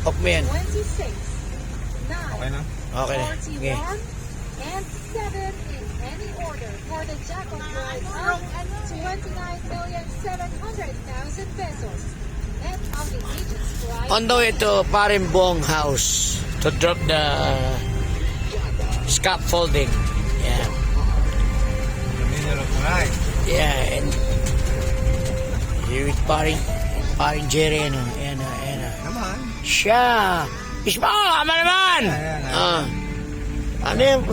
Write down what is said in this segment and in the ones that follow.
Off mo yan. 26, 9, Okay na? Okay na. 41, Okay. and 7 in any order for the jackpot prize of 29,700,000 pesos. And on the agent's prize, On the way to Parimbong house to drop the scaffolding. Yeah. Ganyan lang po na eh. Yeah, and here with Paring Jerry, ano. Ayan, ayan. Naman. Siya! Isma! Ama naman! Ah. Ano yun?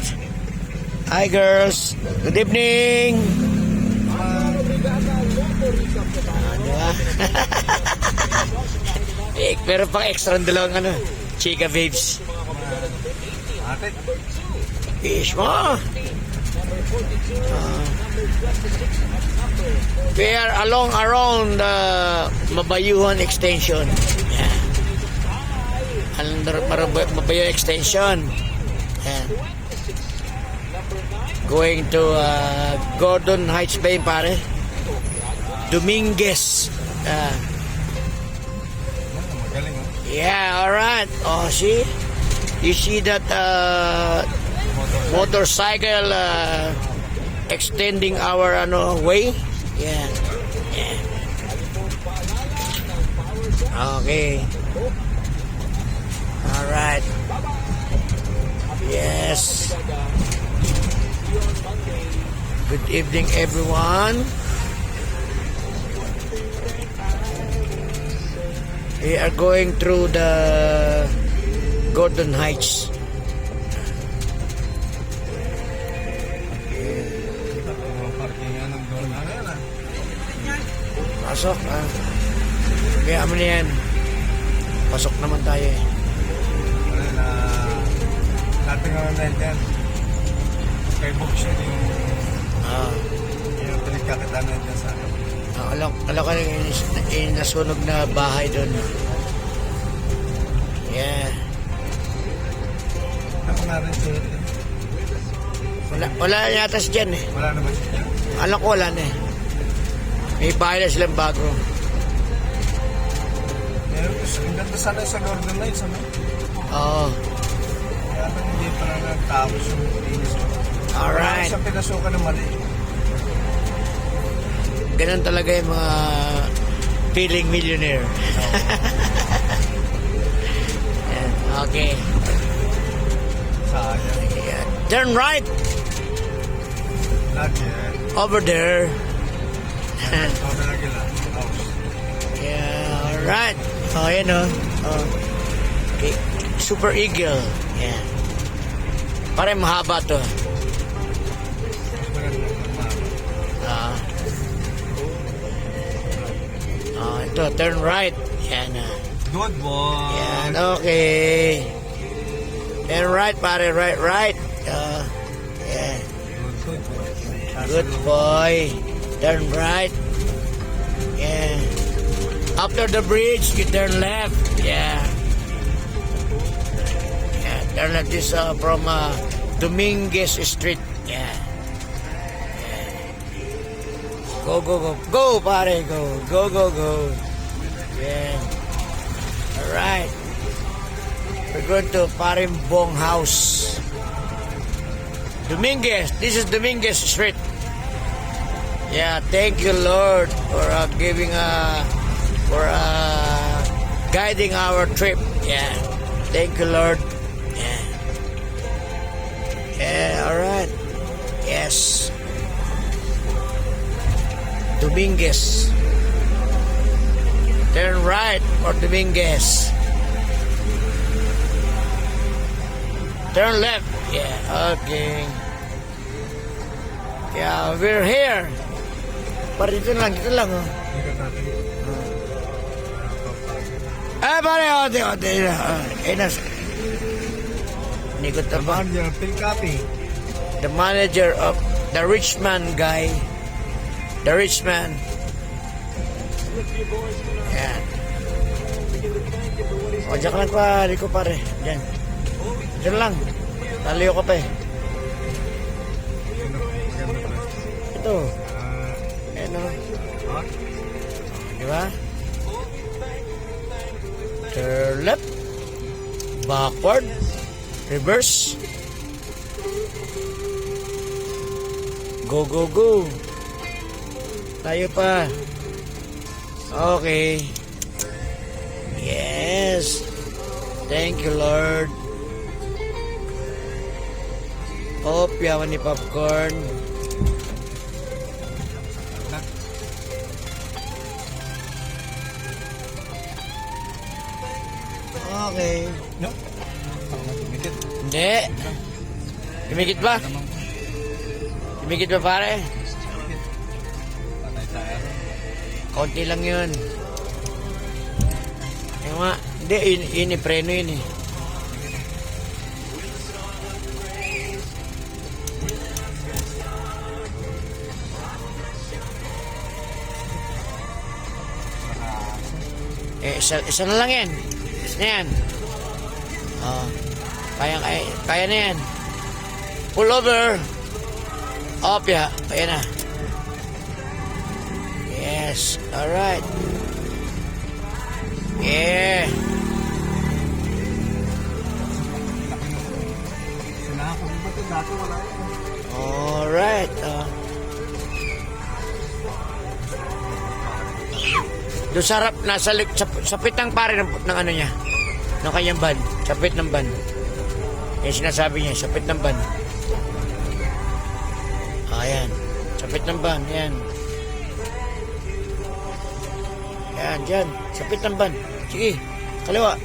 Hi, girls. Good evening. Ano ba? Eh, pero pang extra ng dalawang ano, chika babes. Ate. Isma! We are around the Mabayuhan extension. Yeah. Mabayuhan extension. Yeah. Going to Gordon Heights ba yun, pare? Dominguez. Magaling oh. Yeah, alright. Oh, see? You see that motorcycle extending our way? Yeah. Yeah. Okay. Alright. Yes. Good evening, everyone. We are going through the Gordon Heights. Parkingan ng doon. Ano yan ah? Pasok, kaya mo na yan. Pasok naman tayo eh. Ano na dating naman na yan. Kay Box yun yung pinagkakitaan na yan sa akin. Alam ka yung nasunog na bahay doon. Yeah. Ako na rin siya. Wala yata si Jan eh. Wala naman siya. Alam ko wala na eh. May bahay na silang bago. Pero ang ganda sana sa Gordon Heights, ano? Oo. Kaya hindi pa na nagtapos yung linis. Alright. Wala siyang pinasukan ng mali. Ganun talaga yung mga feeling millionaire. Yan, okay. Sayang. Yeah. Turn right Lagi. over there. Sabi na gila. House. Yeah, alright. Oh, yan o. Oh. Okay. Super Eagle. Yan. Parang mahaba to. Ito, turn right. Yan. Good boy. Yan, okay. Turn right, pare. Right. Yeah. Good boy. Turn right. Yeah. After the bridge, you turn left. Yeah. Yeah. Turn left. This from Dominguez Street. Yeah. Go, pare, go. Yeah. Alright. We're going to Parimbong house. Dominguez. This is Dominguez Street. Yeah, thank you, Lord, for giving for guiding our trip. Yeah. Thank you, Lord. Yeah. Yeah, alright. Yes. Dominguez. Turn right for Dominguez. Turn left. Yeah, okay. Yeah, we're here. Pare, dito lang oh. Pare, ote. Nikot na ba? The manager of the rich man guy. The rich man. Yan. O, dyan ka lang pa, Rico, pare. Dyan. Dyan lang. Naliyo ka pa eh. Ito. Ayan o. Di ba? Turn left. Backward. Reverse. Go, go, go. Tayo pa. Okay. Yes. Thank you, Lord. Yaman ni popcorn. Okay. No? Tumikit. Hindi. Tumikit ba? Tumikit ba, pare? Patay tayo. Konti lang yun. Yung nga. Hindi, ini preno yun eh. Isa na lang yan. Isa na yan. Oh, kaya na yan. Pull over. Opya. Kaya na. Yes. Alright. Yeah. Sinahan ko ba ito? Dati wala yun. Alright. Doon sa harap, sa pitang pare ng ano niya. Ng kanyang van. Sa pit ng van. Yung sinasabi niya, sa pit ng van. Ayan. Sa pit ng van. Ayan. Ayan, dyan. Sa pit ng van. Sige. Kaliwa.